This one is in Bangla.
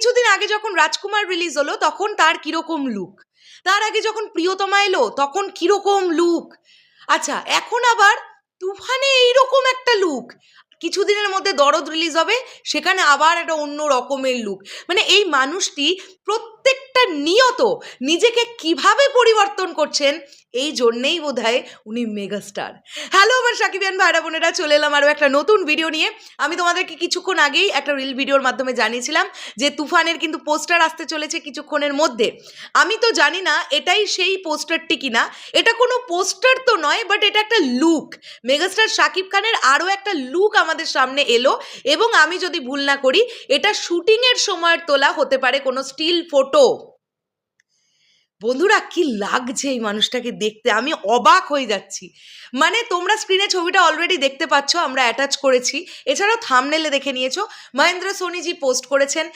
কিছুদিন আগে যখন রাজকুমার রিলিজ হলো তখন তার কিরকম লুক, তার আগে যখন প্রিয়তমা এলো তখন কিরকম লুক, আচ্ছা এখন আবার তুফানে এইরকম একটা লুক, কিছুদিনের মধ্যে দরদ রিলিজ হবে সেখানে আবার একটা অন্য রকমের লুক। মানে এই মানুষটি প্রত্যেকটা নিয়ত নিজেকে কিভাবে পরিবর্তন করছেন, এই জন্যেই বোধহয় উনি মেগাস্টার। হ্যালো আমার সাকিবিয়ান ভাইরা বোনেরা, চলে এলাম আরও একটা নতুন ভিডিও নিয়ে। আমি তোমাদেরকে কিছুক্ষণ আগেই একটা রিল ভিডিওর মাধ্যমে জানিয়েছিলাম যে তুফানের কিন্তু পোস্টার আসতে চলেছে কিছুক্ষণের মধ্যে। আমি তো জানি না এটাই সেই পোস্টারটি কিনা, এটা কোনো পোস্টার তো নয়, বাট এটা একটা লুক। মেগাস্টার শাকিব খানের আরও একটা লুক আমাদের সামনে এলো, এবং আমি যদি ভুল না করি এটা শুটিংয়ের সময়ের তোলা হতে পারে কোনো স্টিল ফটো। বন্ধুরা কি লাগছে এই মানুষটাকে দেখতে, আমি অবাক হয়ে যাচ্ছি। মানে তোমরা স্ক্রিনে ছবিটা অলরেডি দেখতে পাচ্ছ, আমরা অ্যাটাচ করেছি, এছাড়াও থাম্বনেলে দেখে নিয়েছো, মহেন্দ্র সোনিজি পোস্ট করেছেন।